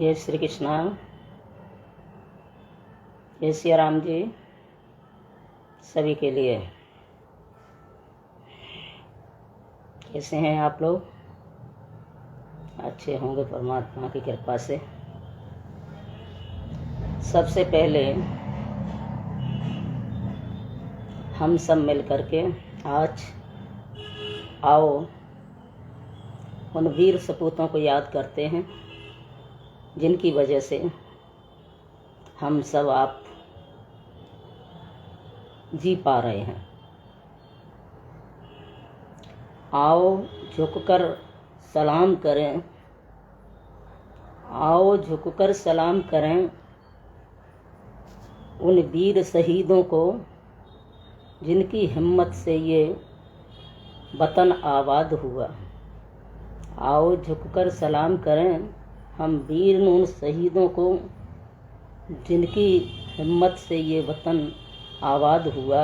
जय श्री कृष्णा। जय सिया राम जी सभी के लिए। कैसे हैं आप लोग? अच्छे होंगे परमात्मा की कृपा से। सबसे पहले हम सब मिल करके आज आओ उन वीर सपूतों को याद करते हैं जिनकी वजह से हम सब आप जी पा रहे हैं। आओ झुककर सलाम करें, आओ झुककर सलाम करें उन वीर शहीदों को जिनकी हिम्मत से ये वतन आबाद हुआ। आओ झुककर सलाम करें हम वीर उन शहीदों को जिनकी हिम्मत से ये वतन आबाद हुआ।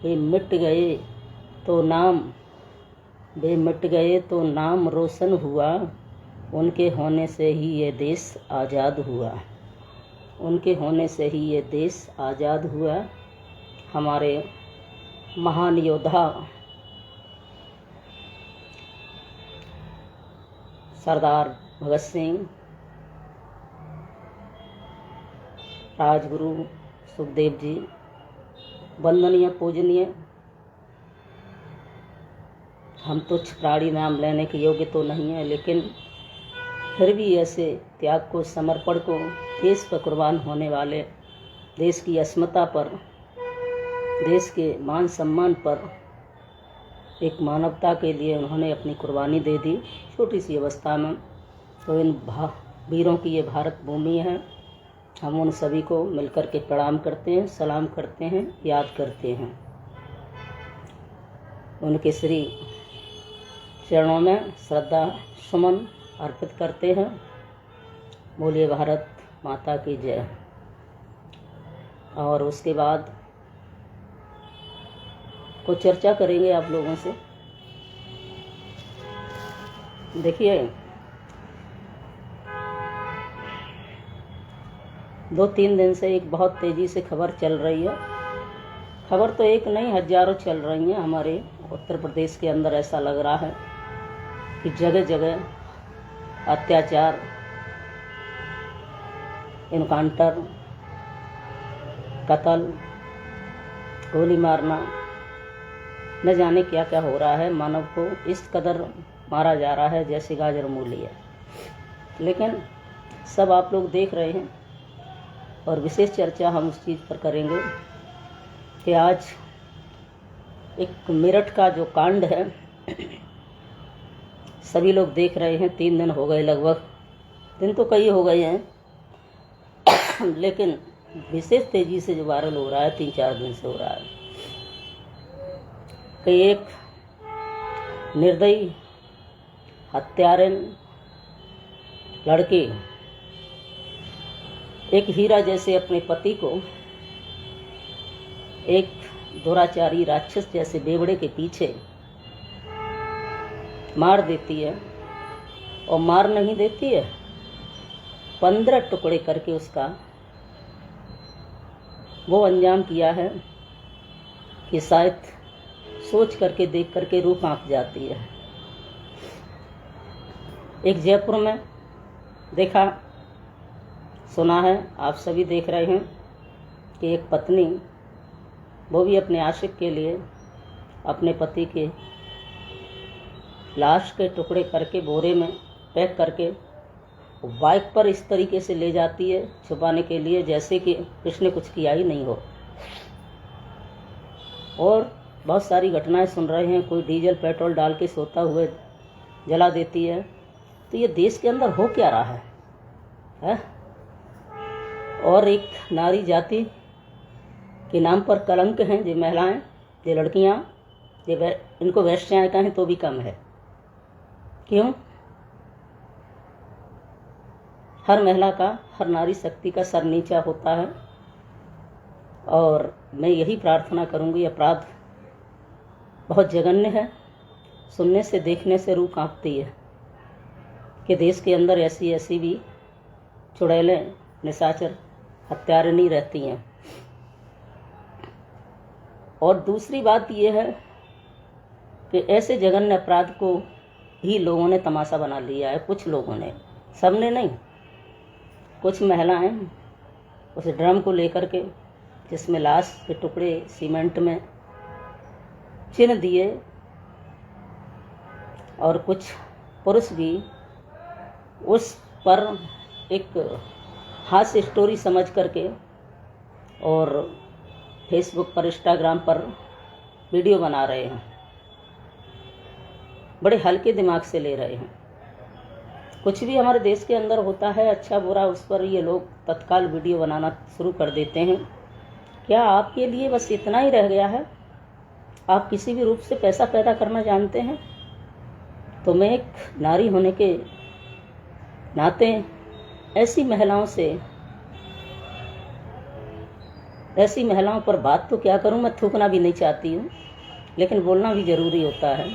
वे मिट गए तो नाम रोशन हुआ। उनके होने से ही ये देश आज़ाद हुआ। उनके होने से ही ये देश आज़ाद हुआ। हमारे महान योद्धा सरदार भगत सिंह, राजगुरु सुखदेव जी वंदनीय पूजनीय। हम तुच्छ प्राणी नाम लेने के योग्य तो नहीं है, लेकिन फिर भी ऐसे त्याग को, समर्पण को, देश पर कुर्बान होने वाले, देश की अस्मिता पर, देश के मान सम्मान पर, एक मानवता के लिए उन्होंने अपनी कुर्बानी दे दी छोटी सी अवस्था में। तो इन वीरों की ये भारत भूमि है। हम उन सभी को मिलकर के प्रणाम करते हैं, सलाम करते हैं, याद करते हैं। उनके श्री चरणों में श्रद्धा सुमन अर्पित करते हैं। बोलिए भारत माता की जय। और उसके बाद कुछ चर्चा करेंगे आप लोगों से। देखिए, 2-3 दिन से एक बहुत तेज़ी से खबर चल रही है। खबर तो एक नहीं, हजारों चल रही हैं। हमारे उत्तर प्रदेश के अंदर ऐसा लग रहा है कि जगह जगह अत्याचार, इनकाउंटर, कत्ल, गोली मारना, न जाने क्या क्या हो रहा है। मानव को इस कदर मारा जा रहा है जैसे गाजर मूली है। लेकिन सब आप लोग देख रहे हैं और विशेष चर्चा हम उस चीज़ पर करेंगे कि आज एक मेरठ का जो कांड है सभी लोग देख रहे हैं। 3 दिन हो गए, लगभग दिन तो कई हो गए हैं, लेकिन विशेष तेज़ी से जो वायरल हो रहा है 3-4 दिन से हो रहा है कि एक निर्दयी हत्यारन लड़की एक हीरा जैसे अपने पति को एक दुराचारी राक्षस जैसे बेवड़े के पीछे मार देती है। और मार नहीं देती है, 15 टुकड़े करके उसका वो अंजाम किया है कि शायद सोच करके, देख करके रूह कांप जाती है। एक जयपुर में देखा, सुना है, आप सभी देख रहे हैं कि एक पत्नी, वो भी अपने आशिक के लिए अपने पति के लाश के टुकड़े करके बोरे में पैक करके बाइक पर इस तरीके से ले जाती है छुपाने के लिए जैसे कि उसने कुछ किया ही नहीं हो। और बहुत सारी घटनाएं सुन रहे हैं, कोई डीजल पेट्रोल डाल के सोता हुए जला देती है। तो ये देश के अंदर हो क्या रहा है? और एक नारी जाति के नाम पर कलंक हैं जो महिलाएं, जो लड़कियां, इनको वैश्याएं कहें तो भी कम है। क्यों? हर महिला का, हर नारी शक्ति का सर नीचा होता है। और मैं यही प्रार्थना करूंगी, अपराध बहुत जघन्य है, सुनने से, देखने से रूह कांपती है कि देश के अंदर ऐसी भी चुड़ैलें, निशाचर, हत्यारिणी रहती हैं। और दूसरी बात यह है कि ऐसे जघन्य अपराध को ही लोगों ने तमाशा बना लिया है। कुछ लोगों ने, सबने नहीं। कुछ महिलाएं उस ड्रम को लेकर के, जिसमें लाश के टुकड़े सीमेंट में चिन्ह दिए, और कुछ पुरुष भी उस पर एक हास्य स्टोरी समझ करके और फेसबुक पर, इंस्टाग्राम पर वीडियो बना रहे हैं। बड़े हल्के दिमाग से ले रहे हैं। कुछ भी हमारे देश के अंदर होता है अच्छा बुरा, उस पर ये लोग तत्काल वीडियो बनाना शुरू कर देते हैं। क्या आपके लिए बस इतना ही रह गया है? आप किसी भी रूप से पैसा पैदा करना जानते हैं? तो मैं एक नारी होने के नाते ऐसी महिलाओं पर बात तो क्या करूं, मैं थूकना भी नहीं चाहती हूं, लेकिन बोलना भी ज़रूरी होता है।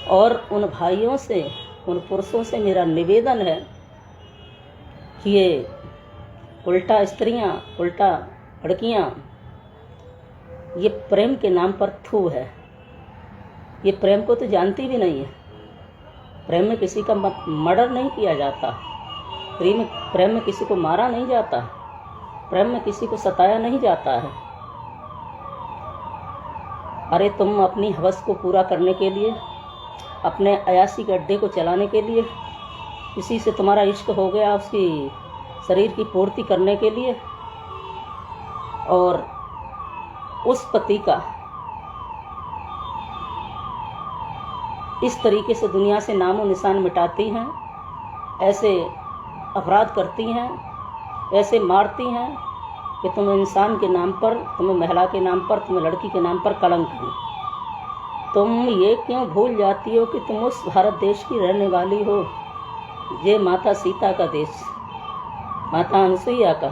और उन भाइयों से, उन पुरुषों से मेरा निवेदन है कि ये उल्टा स्त्रियां, उल्टा लड़कियां, ये प्रेम के नाम पर थू है। ये प्रेम को तो जानती भी नहीं है। प्रेम में किसी का मर्डर नहीं किया जाता, प्रेम में किसी को मारा नहीं जाता, प्रेम में किसी को सताया नहीं जाता है। अरे तुम अपनी हवस को पूरा करने के लिए, अपने अयासी के अड्डे को चलाने के लिए, किसी से तुम्हारा इश्क हो गया उसकी शरीर की पूर्ति करने के लिए, और उस पति का इस तरीके से दुनिया से नामो निशान मिटाती हैं, ऐसे अपराध करती हैं, ऐसे मारती हैं कि तुम्हें इंसान के नाम पर, तुम्हें महिला के नाम पर, तुम्हें लड़की के नाम पर कलंक है। तुम ये क्यों भूल जाती हो कि तुम उस भारत देश की रहने वाली हो, ये माता सीता का देश, माता अनसुईया का,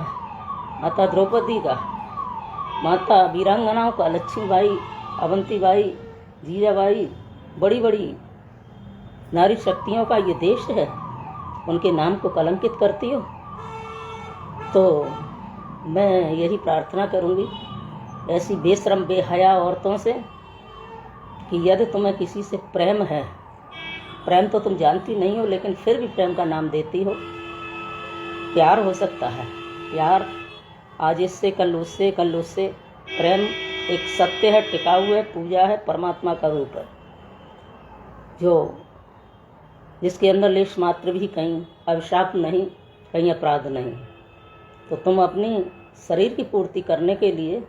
माता द्रौपदी का, माता वीरांगनाओं का, लक्ष्मीबाई, अवंतीबाई, जीजाबाई, बड़ी बड़ी नारी शक्तियों का ये देश है। उनके नाम को कलंकित करती हो। तो मैं यही प्रार्थना करूंगी ऐसी बेशरम बेहया औरतों से कि यदि तुम्हें किसी से प्रेम है, प्रेम तो तुम जानती नहीं हो लेकिन फिर भी प्रेम का नाम देती हो। प्यार हो सकता है, प्यार आज इससे कल उससे, कल उससे। प्रेम एक सत्य है, टिकाऊ है, पूजा है, परमात्मा का रूप है, जिसके अंदर लेश मात्र भी कहीं अभिशाप नहीं, कहीं अपराध नहीं। तो तुम अपनी शरीर की पूर्ति करने के लिए,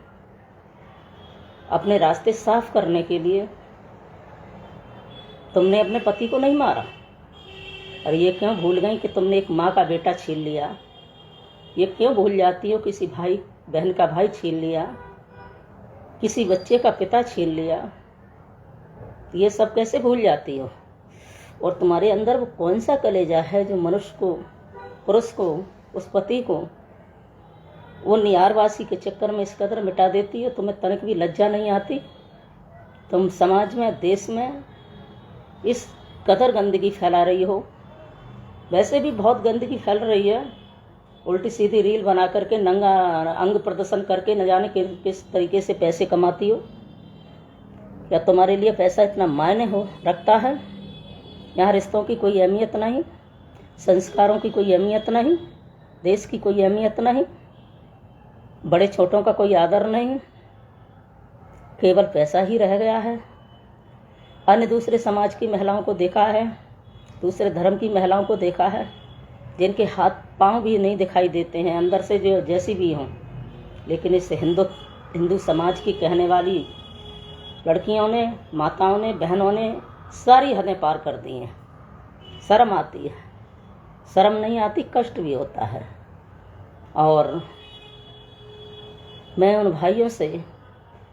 अपने रास्ते साफ करने के लिए तुमने अपने पति को नहीं मारा। और ये क्यों भूल गई कि तुमने एक माँ का बेटा छीन लिया? ये क्यों भूल जाती हो किसी भाई बहन का भाई छीन लिया, किसी बच्चे का पिता छीन लिया? ये सब कैसे भूल जाती हो? और तुम्हारे अंदर वो कौन सा कलेजा है जो मनुष्य को, पुरुष को, उस पति को वो नियारवासी के चक्कर में इस कदर मिटा देती हो? तुम्हें तनिक भी लज्जा नहीं आती? तुम समाज में, देश में इस कदर गंदगी फैला रही हो। वैसे भी बहुत गंदगी फैल रही है। उल्टी सीधी रील बना करके, नंगा अंग प्रदर्शन करके न जाने किस तरीके से पैसे कमाती हो। क्या तुम्हारे लिए पैसा इतना मायने रखता है? यहाँ रिश्तों की कोई अहमियत नहीं, संस्कारों की कोई अहमियत नहीं, देश की कोई अहमियत नहीं, बड़े छोटों का कोई आदर नहीं, केवल पैसा ही रह गया है। अन्य दूसरे समाज की महिलाओं को देखा है, दूसरे धर्म की महिलाओं को देखा है, जिनके हाथ पांव भी नहीं दिखाई देते हैं अंदर से, जो जैसी भी हों, लेकिन इस हिंदू समाज की कहने वाली लड़कियों ने, माताओं ने, बहनों ने सारी हदें पार कर दी हैं। शर्म आती है, शर्म नहीं आती, कष्ट भी होता है। और मैं उन भाइयों से,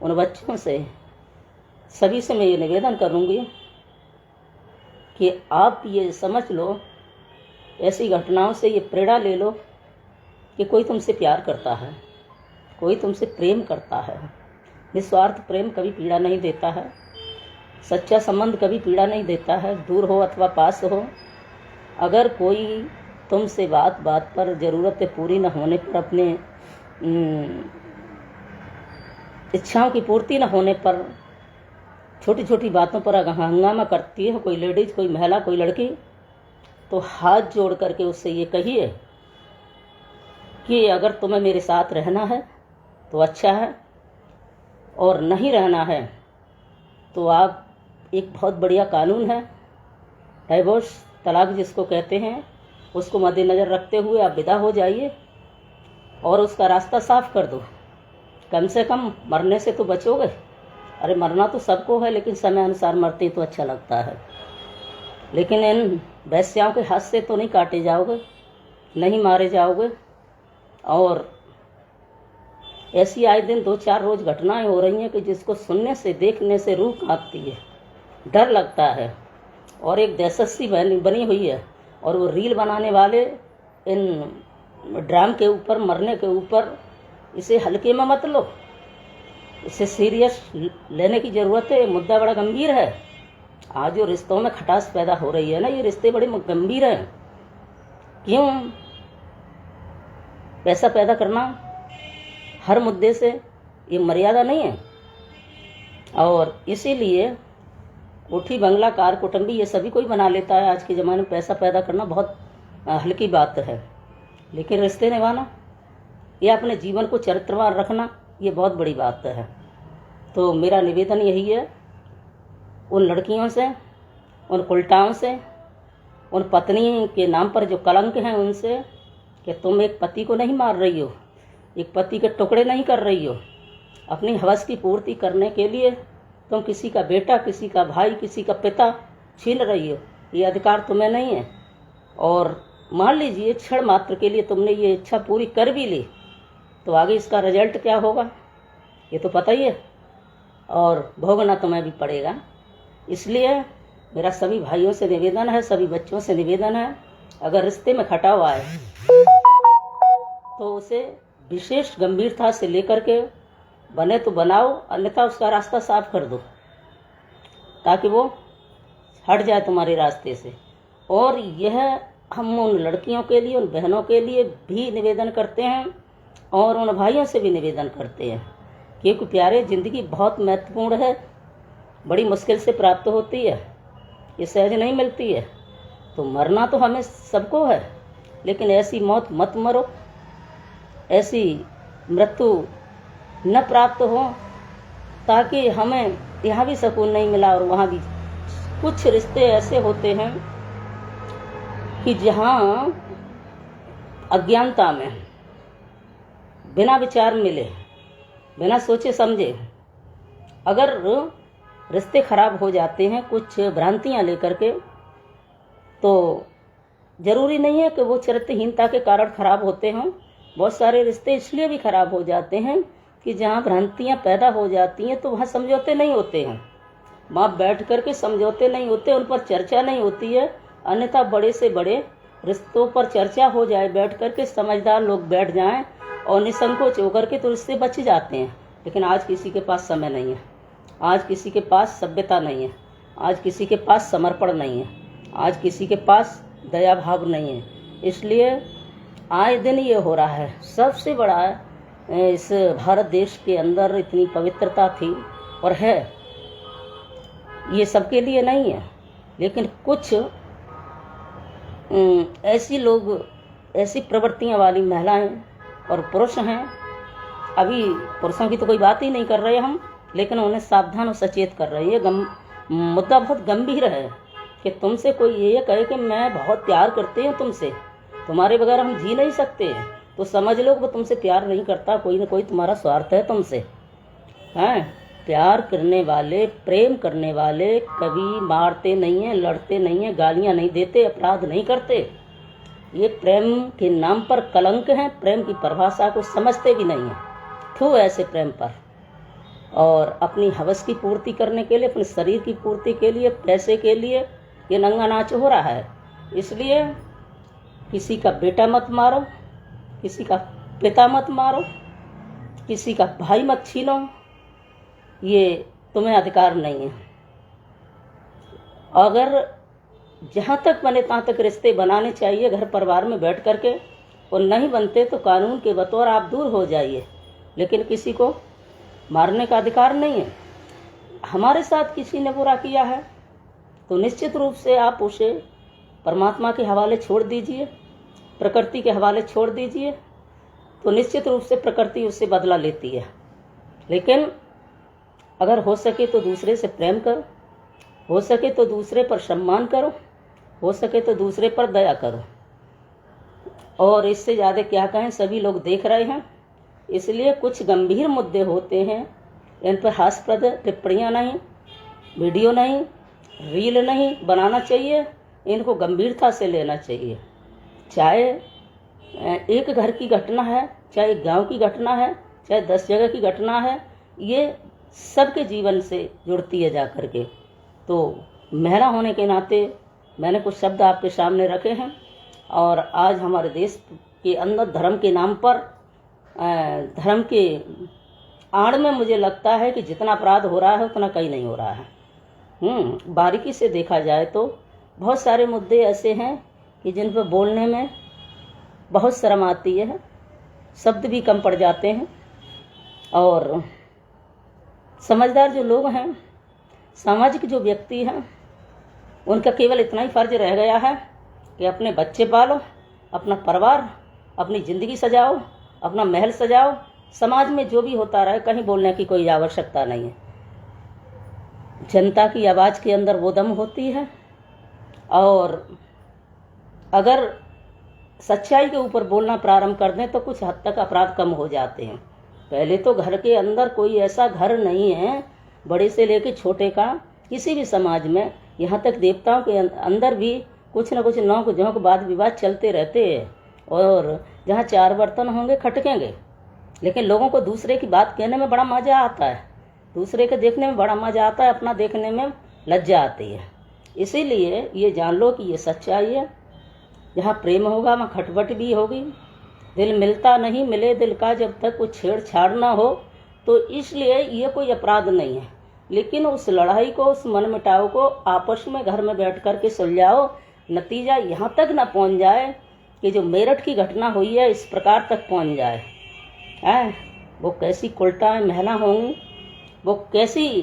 उन बच्चों से, सभी से मैं ये निवेदन करूंगी कि आप ये समझ लो, ऐसी घटनाओं से ये प्रेरणा ले लो कि कोई तुमसे प्यार करता है, कोई तुमसे प्रेम करता है। निस्वार्थ प्रेम कभी पीड़ा नहीं देता है, सच्चा संबंध कभी पीड़ा नहीं देता है, दूर हो अथवा पास हो। अगर कोई तुमसे बात बात पर ज़रूरतें पूरी न होने पर, अपने इच्छाओं की पूर्ति न होने पर, छोटी छोटी बातों पर अगर हंगामा करती है कोई लेडीज, कोई महिला, कोई लड़की, तो हाथ जोड़ करके उससे ये कहिए कि अगर तुम्हें मेरे साथ रहना है तो अच्छा है, और नहीं रहना है तो आप, एक बहुत बढ़िया कानून है डाइवोर्स, तलाक जिसको कहते हैं, उसको मद्देनज़र रखते हुए आप विदा हो जाइए और उसका रास्ता साफ कर दो। कम से कम मरने से तो बचोगे। अरे मरना तो सबको है, लेकिन समय अनुसार मरते तो अच्छा लगता है। लेकिन इन वैश्याओं के हाथ से तो नहीं काटे जाओगे, नहीं मारे जाओगे। और ऐसी आए दिन 2-4 रोज घटनाएं हो रही हैं कि जिसको सुनने से, देखने से रूह कांपती है, डर लगता है, और एक दहशत सी बनी हुई है। और वो रील बनाने वाले इन ड्राम के ऊपर, मरने के ऊपर, इसे हल्के में मत लो, इसे सीरियस लेने की ज़रूरत है। मुद्दा बड़ा गंभीर है। आज जो रिश्तों में खटास पैदा हो रही है ना, ये रिश्ते बड़े गंभीर हैं। क्यों? पैसा पैदा करना हर मुद्दे से ये मर्यादा नहीं है। और इसीलिए कोठी, बंगला, कार, कुटुंबी, ये सभी कोई बना लेता है। आज के ज़माने में पैसा पैदा करना बहुत हल्की बात है, लेकिन रिश्ते निभाना या अपने जीवन को चरित्रवान रखना, ये बहुत बड़ी बात है। तो मेरा निवेदन यही है उन लड़कियों से, उन उल्टाओं से, उन पत्नी के नाम पर जो कलंक हैं उनसे, कि तुम एक पति को नहीं मार रही हो, एक पति के टुकड़े नहीं कर रही हो। अपनी हवस की पूर्ति करने के लिए तुम किसी का बेटा, किसी का भाई, किसी का पिता छीन रही हो। ये अधिकार तुम्हें नहीं है। और मान लीजिए क्षण मात्र के लिए तुमने ये इच्छा पूरी कर भी ली, तो आगे इसका रिजल्ट क्या होगा ये तो पता ही है, और भोगना तुम्हें भी पड़ेगा। इसलिए मेरा सभी भाइयों से निवेदन है, सभी बच्चों से निवेदन है, अगर रिश्ते में खटाव आए तो उसे विशेष गंभीरता से लेकर के बने तो बनाओ, अन्यथा उसका रास्ता साफ कर दो, ताकि वो हट जाए तुम्हारे रास्ते से। और यह हम उन लड़कियों के लिए, उन बहनों के लिए भी निवेदन करते हैं, और उन भाइयों से भी निवेदन करते हैं, क्योंकि प्यारे, ज़िंदगी बहुत महत्वपूर्ण है, बड़ी मुश्किल से प्राप्त होती है, ये सहज नहीं मिलती है। तो मरना तो हमें सबको है, लेकिन ऐसी मौत मत मरो, ऐसी मृत्यु न प्राप्त हो, ताकि हमें यहाँ भी सुकून नहीं मिला और वहाँ भी। कुछ रिश्ते ऐसे होते हैं कि जहाँ अज्ञानता में, बिना विचार मिले, बिना सोचे समझे अगर रिश्ते खराब हो जाते हैं कुछ भ्रांतियाँ लेकर के, तो ज़रूरी नहीं है कि वो चरित्रहीनता के कारण खराब होते हों। बहुत सारे रिश्ते इसलिए भी खराब हो जाते हैं कि जहाँ भ्रांतियाँ पैदा हो जाती हैं तो वहाँ समझौते नहीं होते हैं, वहाँ बैठ कर के समझौते नहीं होते, उन पर चर्चा नहीं होती है। अन्यथा बड़े से बड़े रिश्तों पर चर्चा हो जाए, बैठ कर के समझदार लोग बैठ जाएं और निसंकोच होकर के, तो रिश्ते बच जाते हैं। लेकिन आज किसी के पास समय नहीं है, आज किसी के पास सभ्यता नहीं है, आज किसी के पास समर्पण नहीं है, आज किसी के पास दया भाव नहीं है। इसलिए आए दिन ये हो रहा है। सबसे बड़ा इस भारत देश के अंदर इतनी पवित्रता थी और है, ये सबके लिए नहीं है, लेकिन कुछ ऐसी लोग, ऐसी प्रवृत्तियां वाली महिलाएं और पुरुष हैं, अभी पुरुषों की तो कोई बात ही नहीं कर रहे हम, लेकिन उन्हें सावधान और सचेत कर रहे हैं। ये मुद्दा बहुत गंभीर है कि तुमसे कोई ये कहे कि मैं बहुत प्यार करते हैं तुमसे, तुम्हारे बगैर हम जी नहीं सकते, तो समझ लो वो तुमसे प्यार नहीं करता, कोई ना कोई तुम्हारा स्वार्थ है तुमसे। हैं, प्यार करने वाले, प्रेम करने वाले कभी मारते नहीं हैं, लड़ते नहीं हैं, गालियां नहीं देते, अपराध नहीं करते। ये प्रेम के नाम पर कलंक हैं, प्रेम की परिभाषा को समझते भी नहीं हैं। थू ऐसे प्रेम पर। और अपनी हवस की पूर्ति करने के लिए, अपने शरीर की पूर्ति के लिए, पैसे के लिए ये नंगा नाच हो रहा है। इसलिए किसी का बेटा मत मारो, किसी का पिता मत मारो, किसी का भाई मत छीनो, ये तुम्हें अधिकार नहीं है। अगर जहाँ तक बने तहाँ तक रिश्ते बनाने चाहिए घर परिवार में बैठ करके, और नहीं बनते तो कानून के बतौर आप दूर हो जाइए, लेकिन किसी को मारने का अधिकार नहीं है। हमारे साथ किसी ने बुरा किया है तो निश्चित रूप से आप उसे परमात्मा के हवाले छोड़ दीजिए, प्रकृति के हवाले छोड़ दीजिए, तो निश्चित रूप से प्रकृति उससे बदला लेती है। लेकिन अगर हो सके तो दूसरे से प्रेम करो, हो सके तो दूसरे पर सम्मान करो, हो सके तो दूसरे पर दया करो। और इससे ज़्यादा क्या कहें, सभी लोग देख रहे हैं, इसलिए कुछ गंभीर मुद्दे होते हैं, इन पर हास्यास्पद टिप्पणियाँ नहीं, वीडियो नहीं, रील नहीं बनाना चाहिए, इनको गंभीरता से लेना चाहिए। चाहे एक घर की घटना है, चाहे एक गांव की घटना है, चाहे 10 जगह की घटना है, ये सबके जीवन से जुड़ती है जा कर के। तो महिला होने के नाते मैंने कुछ शब्द आपके सामने रखे हैं। और आज हमारे देश के अंदर धर्म के नाम पर, धर्म के आड़ में मुझे लगता है कि जितना अपराध हो रहा है उतना कहीं नहीं हो रहा है। बारीकी से देखा जाए तो बहुत सारे मुद्दे ऐसे हैं कि जिन पर बोलने में बहुत शर्म आती है, शब्द भी कम पड़ जाते हैं। और समझदार जो लोग हैं, सामाजिक जो व्यक्ति हैं, उनका केवल इतना ही फर्ज रह गया है कि अपने बच्चे पालो, अपना परिवार, अपनी ज़िंदगी सजाओ, अपना महल सजाओ। समाज में जो भी होता रहे, कहीं बोलने की कोई आवश्यकता नहीं है। जनता की आवाज़ के अंदर वो दम होती है, और अगर सच्चाई के ऊपर बोलना प्रारंभ कर दें तो कुछ हद तक अपराध कम हो जाते हैं। पहले तो घर के अंदर कोई ऐसा घर नहीं है, बड़े से लेकर छोटे का, किसी भी समाज में, यहाँ तक देवताओं के अंदर भी कुछ न कुछ नौक झोंक वाद विवाद चलते रहते हैं। और जहाँ 4 बर्तन होंगे खटकेंगे, लेकिन लोगों को दूसरे की बात कहने में बड़ा मज़ा आता है, दूसरे के देखने में बड़ा मज़ा आता है, अपना देखने में लज्जा आती है। इसीलिए ये जान लो कि ये सच्चाई है। जहाँ प्रेम होगा वहाँ खटपट भी होगी। दिल मिलता नहीं, मिले दिल का जब तक कुछ छेड़छाड़ ना हो। तो इसलिए ये कोई अपराध नहीं है, लेकिन उस लड़ाई को, उस मन मिटाव को आपस में घर में बैठ कर के सुलझाओ। नतीजा यहाँ तक ना पहुँच जाए कि जो मेरठ की घटना हुई है इस प्रकार तक पहुँच जाए। वो कैसी कुलटाएं महिला होंगी, वो कैसी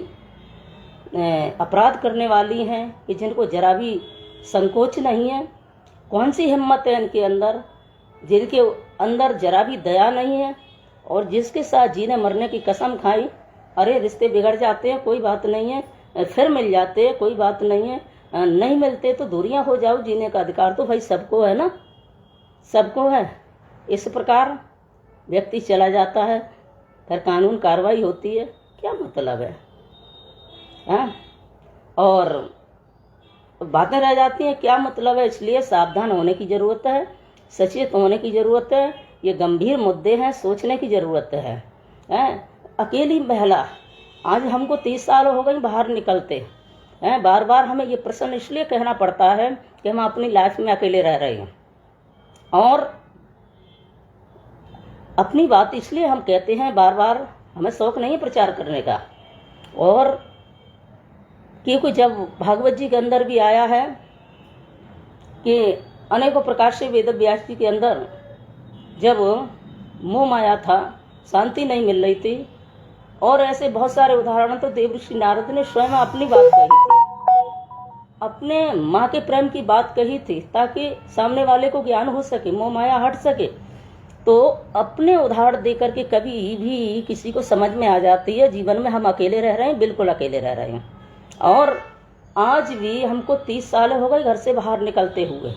अपराध करने वाली हैं कि जिनको जरा भी संकोच नहीं है। कौन सी हिम्मत है इनके अंदर, जिनके अंदर जरा भी दया नहीं है, और जिसके साथ जीने मरने की कसम खाई। अरे रिश्ते बिगड़ जाते हैं, कोई बात नहीं है, फिर मिल जाते हैं, कोई बात नहीं है, नहीं मिलते तो दूरियां हो जाओ, जीने का अधिकार तो भाई सबको है ना, सबको है। इस प्रकार व्यक्ति चला जाता है, फिर कानून कार्रवाई होती है, क्या मतलब है? और बातें रह जाती हैं, क्या मतलब है? इसलिए सावधान होने की ज़रूरत है, सचेत होने की ज़रूरत है। ये गंभीर मुद्दे हैं, सोचने की ज़रूरत है। अकेली महिला, आज हमको 30 साल हो गए बाहर निकलते हैं, बार बार हमें ये प्रश्न इसलिए कहना पड़ता है कि हम अपनी लाइफ में अकेले रह रहे हैं, और अपनी बात इसलिए हम कहते हैं बार बार, हमें शौक नहीं है प्रचार करने का। और क्योंकि जब भागवत जी के अंदर भी आया है कि अनेकों प्रकार से वेद व्यास जी के अंदर जब मोह माया था, शांति नहीं मिल रही थी, और ऐसे बहुत सारे उदाहरण तो देवऋषि नारद ने स्वयं अपनी बात कही थी, अपने माँ के प्रेम की बात कही थी, ताकि सामने वाले को ज्ञान हो सके, मोह माया हट सके। तो अपने उदाहरण दे करके कभी भी किसी को समझ में आ जाती है जीवन में हम अकेले रह रहे हैं, बिल्कुल अकेले रह रहे हैं। और आज भी हमको 30 साल हो गए घर से बाहर निकलते हुए,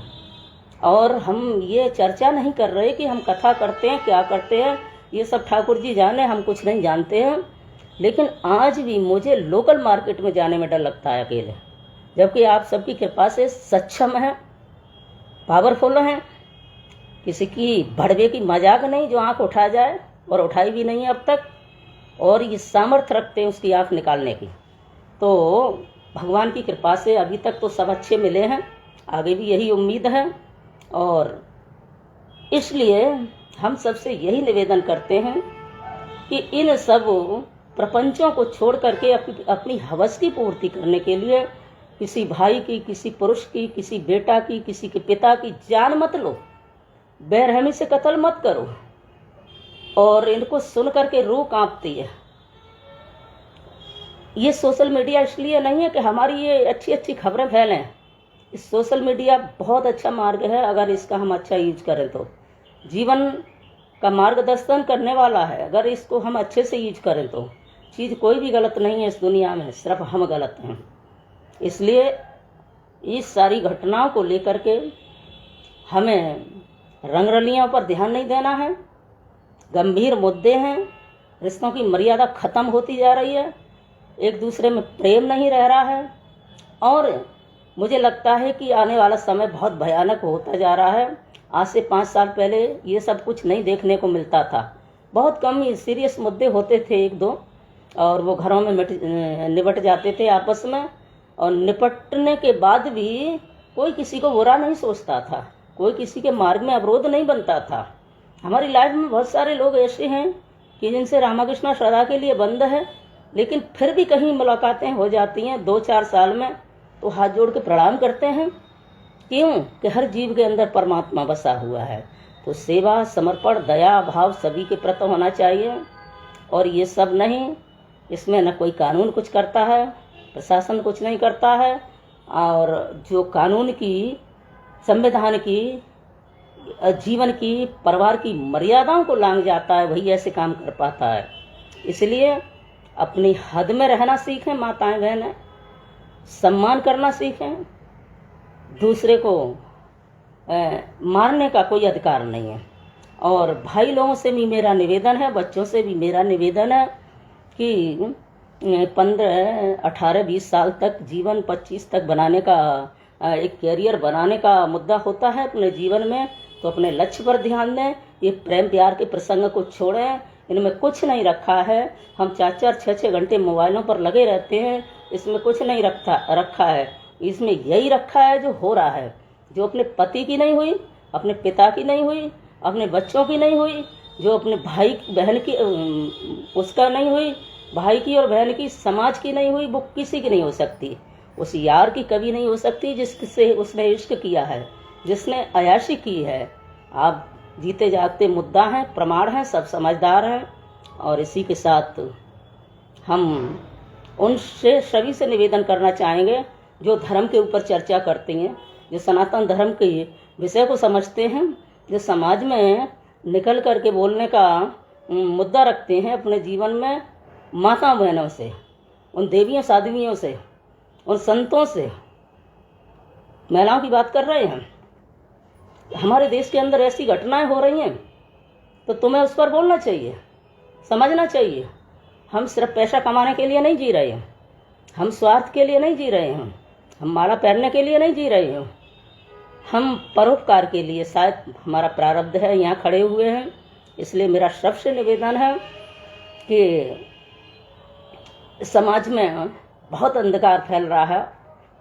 और हम ये चर्चा नहीं कर रहे कि हम कथा करते हैं, क्या करते हैं, ये सब ठाकुर जी जाने, हम कुछ नहीं जानते हैं। लेकिन आज भी मुझे लोकल मार्केट में जाने में डर लगता है अकेले, जबकि आप सबकी कृपा से सक्षम हैं, पावरफुल हैं, किसी की भड़वे की मजाक नहीं जो आंख उठा जाए, और उठाई भी नहीं है अब तक, और ये सामर्थ्य रखते हैं उसकी आंख निकालने की। तो भगवान की कृपा से अभी तक तो सब अच्छे मिले हैं, आगे भी यही उम्मीद है। और इसलिए हम सबसे यही निवेदन करते हैं कि इन सब प्रपंचों को छोड़ करके अपनी हवस की पूर्ति करने के लिए किसी भाई की, किसी पुरुष की, किसी बेटा की, किसी के पिता की जान मत लो, बेरहमी से कत्ल मत करो। और इनको सुन करके रूह कांपती है। ये सोशल मीडिया इसलिए नहीं है कि हमारी ये अच्छी अच्छी खबरें फैलें। इस सोशल मीडिया बहुत अच्छा मार्ग है अगर इसका हम अच्छा यूज करें तो। जीवन का मार्गदर्शन करने वाला है, अगर इसको हम अच्छे से यूज करें तो। चीज़ कोई भी गलत नहीं है इस दुनिया में, सिर्फ हम गलत हैं। इसलिए इस सारी घटनाओं को लेकर के हमें रंगरलियों पर ध्यान नहीं देना है। गंभीर मुद्दे हैं, रिश्तों की मर्यादा खत्म होती जा रही है, एक दूसरे में प्रेम नहीं रह रहा है। और मुझे लगता है कि आने वाला समय बहुत भयानक होता जा रहा है। आज से 5 साल पहले ये सब कुछ नहीं देखने को मिलता था। बहुत कम ही सीरियस मुद्दे होते थे, 1-2, और वो घरों में निपट जाते थे आपस में। और निपटने के बाद भी कोई किसी को बुरा नहीं सोचता था, कोई किसी के मार्ग में अवरोध नहीं बनता था। हमारी लाइफ में बहुत सारे लोग ऐसे हैं कि जिनसे रामाकृष्णा सदा के लिए बंद है, लेकिन फिर भी कहीं मुलाकातें हो जाती हैं 2-4 साल में, तो हाथ जोड़ के प्रणाम करते हैं। क्यों? कि हर जीव के अंदर परमात्मा बसा हुआ है। तो सेवा, समर्पण, दया भाव सभी के प्रति होना चाहिए। और ये सब नहीं, इसमें न कोई कानून कुछ करता है, प्रशासन कुछ नहीं करता है। और जो कानून की, संविधान की, जीवन की, परिवार की मर्यादाओं को लांघ जाता है, वही ऐसे काम कर पाता है। इसलिए अपनी हद में रहना सीखें माताएं बहनें, सम्मान करना सीखें। दूसरे को मारने का कोई अधिकार नहीं है। और भाई लोगों से भी मेरा निवेदन है, बच्चों से भी मेरा निवेदन है कि 15, 18, 20 साल तक जीवन, 25 तक बनाने का एक कैरियर बनाने का मुद्दा होता है अपने जीवन में, तो अपने लक्ष्य पर ध्यान दें। ये प्रेम प्यार के प्रसंग को छोड़ें, इनमें कुछ नहीं रखा है। हम 4-4, 6-6 घंटे मोबाइलों पर लगे रहते हैं, इसमें कुछ नहीं रखा है। इसमें यही रखा है जो हो रहा है, जो अपने पति की नहीं हुई, अपने पिता की नहीं हुई, अपने बच्चों की नहीं हुई, जो अपने भाई बहन की उसका नहीं हुई, भाई की और बहन की, समाज की नहीं हुई, वो किसी की नहीं हो सकती। उस यार की कभी नहीं हो सकती जिससे उसने इश्क किया है, जिसने अयाशी की है। आप जीते जागते मुद्दा हैं, प्रमाण हैं, सब समझदार हैं। और इसी के साथ हम उनसे सभी से निवेदन करना चाहेंगे जो धर्म के ऊपर चर्चा करते हैं, जो सनातन धर्म के विषय को समझते हैं, जो समाज में निकल करके बोलने का मुद्दा रखते हैं अपने जीवन में, माता बहनों से, उन देवियों साध्वियों से, उन संतों से, महिलाओं की बात कर रहे हैं। हमारे देश के अंदर ऐसी घटनाएं हो रही हैं तो तुम्हें उस पर बोलना चाहिए, समझना चाहिए। हम सिर्फ पैसा कमाने के लिए नहीं जी रहे हैं, हम स्वार्थ के लिए नहीं जी रहे हैं, हम माला पहनने के लिए नहीं जी रहे हैं, हम परोपकार के लिए शायद हमारा प्रारब्ध है, यहाँ खड़े हुए हैं। इसलिए मेरा सबसे निवेदन है कि समाज में बहुत अंधकार फैल रहा है,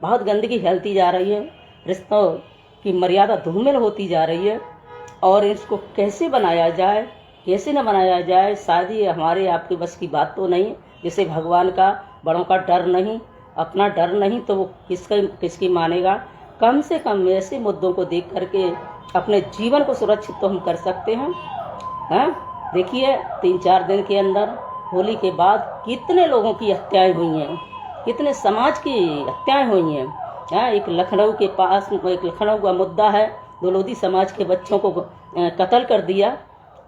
बहुत गंदगी फैलती जा रही है, रिश्तों की मर्यादा धूमिल होती जा रही है। और इसको कैसे बनाया जाए, कैसे न बनाया जाए, शायद ये हमारे आपके बस की बात तो नहीं। जिसे भगवान का, बड़ों का डर नहीं, अपना डर नहीं, तो वो किसकी मानेगा। कम से कम ऐसे मुद्दों को देख करके अपने जीवन को सुरक्षित तो हम कर सकते हैं। देखिए 3-4 दिन के अंदर होली के बाद कितने लोगों की हत्याएं हुई हैं, कितने समाज की हत्याएं हुई हैं। एक लखनऊ के पास, एक लखनऊ का मुद्दा है, 2 लोधी समाज के बच्चों को कत्ल कर दिया।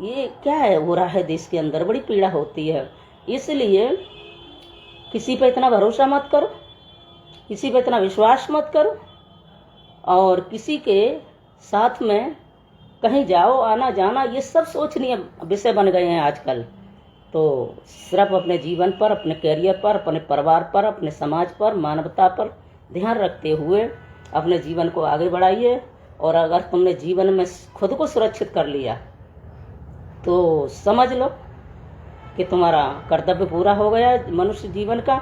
ये क्या है हो रहा है देश के अंदर, बड़ी पीड़ा होती है। इसलिए किसी पे इतना भरोसा मत करो, किसी पे इतना विश्वास मत करो, और किसी के साथ में कहीं जाओ, आना जाना, ये सब सोचनीय विषय बन गए हैं आजकल। तो सिर्फ अपने जीवन पर, अपने कैरियर पर, अपने परिवार पर, अपने समाज पर, मानवता पर ध्यान रखते हुए अपने जीवन को आगे बढ़ाइए। और अगर तुमने जीवन में खुद को सुरक्षित कर लिया तो समझ लो कि तुम्हारा कर्तव्य पूरा हो गया मनुष्य जीवन का।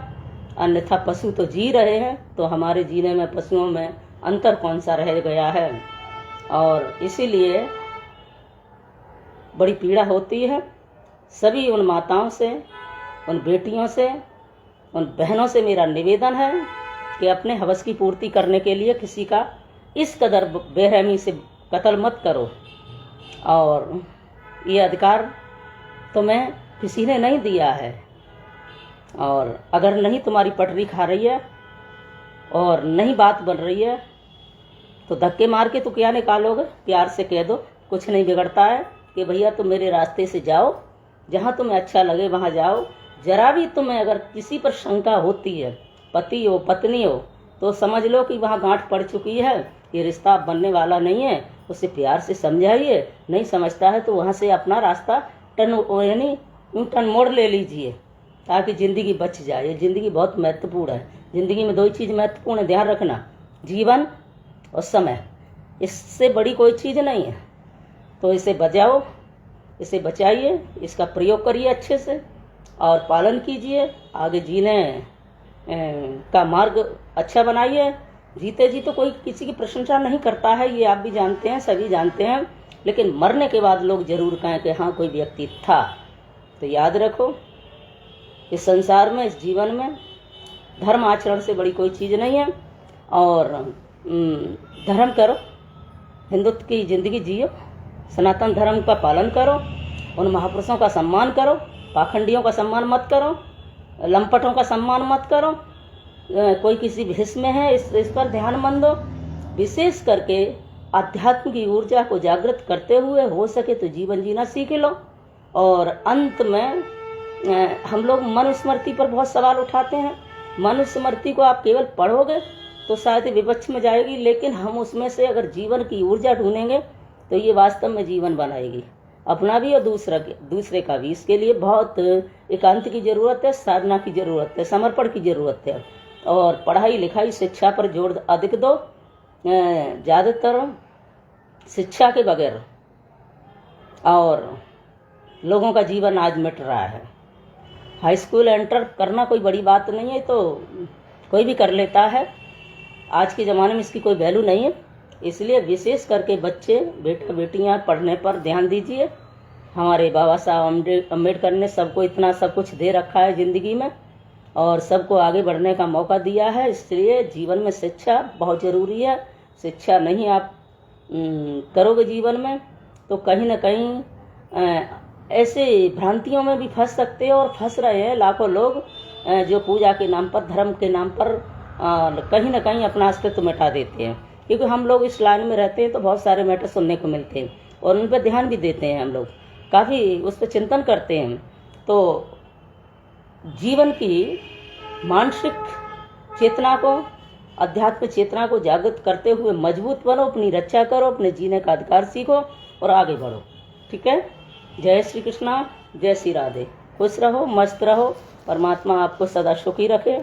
अन्यथा पशु तो जी रहे हैं, तो हमारे जीने में पशुओं में अंतर कौन सा रह गया है। और इसीलिए बड़ी पीड़ा होती है। सभी उन माताओं से, उन बेटियों से, उन बहनों से मेरा निवेदन है कि अपने हवस की पूर्ति करने के लिए किसी का इस कदर बेरहमी से कत्ल मत करो। और ये अधिकार तुम्हें किसी ने नहीं दिया है। और अगर नहीं तुम्हारी पटरी खा रही है और नहीं बात बन रही है तो धक्के मार के तो क्या निकालोगे? प्यार से कह दो, कुछ नहीं बिगड़ता है कि भैया तुम मेरे रास्ते से जाओ, जहाँ तुम्हें अच्छा लगे वहाँ जाओ। जरा भी तुम्हें अगर किसी पर शंका होती है, पति हो पत्नी हो, तो समझ लो कि वहाँ गांठ पड़ चुकी है, ये रिश्ता बनने वाला नहीं है। उसे प्यार से समझाइए, नहीं समझता है तो वहाँ से अपना रास्ता टर्न मोड़ ले लीजिए ताकि ज़िंदगी बच जाए। ज़िंदगी बहुत महत्वपूर्ण है। ज़िंदगी में 2 चीज़ महत्वपूर्ण है, ध्यान रखना, जीवन और समय। इससे बड़ी कोई चीज़ नहीं है। तो इसे बचाओ, इसे बचाइए, इसका प्रयोग करिए अच्छे से और पालन कीजिए। आगे जीने का मार्ग अच्छा बनाइए। जीते जी तो कोई किसी की प्रशंसा नहीं करता है, ये आप भी जानते हैं, सभी जानते हैं। लेकिन मरने के बाद लोग जरूर कहें कि हाँ कोई व्यक्ति था। तो याद रखो, इस संसार में, इस जीवन में धर्म आचरण से बड़ी कोई चीज़ नहीं है। और धर्म करो, हिंदुत्व की ज़िंदगी जियो, सनातन धर्म का पालन करो, उन महापुरुषों का सम्मान करो, पाखंडियों का सम्मान मत करो, लंपटों का सम्मान मत करो। कोई किसी भेष में है इस पर ध्यान मत दो। विशेष करके आध्यात्म की ऊर्जा को जागृत करते हुए हो सके तो जीवन जीना सीख लो। और अंत में हम लोग मनुस्मृति पर बहुत सवाल उठाते हैं। मनुस्मृति को आप केवल पढ़ोगे तो शायद विपक्ष में जाएगी, लेकिन हम उसमें से अगर जीवन की ऊर्जा ढूंढेंगे तो ये वास्तव में जीवन बनाएगी, अपना भी और दूसरे का भी। इसके लिए बहुत एकांत की ज़रूरत है, साधना की ज़रूरत है, समर्पण की ज़रूरत है। और पढ़ाई लिखाई शिक्षा पर जोर अधिक दो। ज़्यादातर शिक्षा के बगैर और लोगों का जीवन आज मिट रहा है। हाई स्कूल एंटर करना कोई बड़ी बात नहीं है, तो कोई भी कर लेता है। आज के ज़माने में इसकी कोई वैल्यू नहीं है। इसलिए विशेष करके बच्चे, बेटा बेटियां पढ़ने पर ध्यान दीजिए। हमारे बाबा साहब अम्बेडकर ने सबको इतना सब कुछ दे रखा है ज़िंदगी में और सबको आगे बढ़ने का मौका दिया है। इसलिए जीवन में शिक्षा बहुत ज़रूरी है। शिक्षा नहीं आप करोगे जीवन में तो कहीं ना कहीं ऐसे भ्रांतियों में भी फंस सकते हो, और फंस रहे हैं लाखों लोग जो पूजा के नाम पर, धर्म के नाम पर कहीं ना कहीं अपना अस्तित्व मिटा देते हैं। क्योंकि हम लोग इस लाइन में रहते हैं तो बहुत सारे मैटर सुनने को मिलते हैं और उन पर ध्यान भी देते हैं। हम लोग काफ़ी उस पर चिंतन करते हैं। तो जीवन की मानसिक चेतना को, अध्यात्म चेतना को जागृत करते हुए मजबूत बनो, अपनी रक्षा करो, अपने जीने का अधिकार सीखो और आगे बढ़ो। ठीक है। जय श्री कृष्णा, जय श्री राधे। खुश रहो, मस्त रहो, परमात्मा आपको सदा सुखी रखे।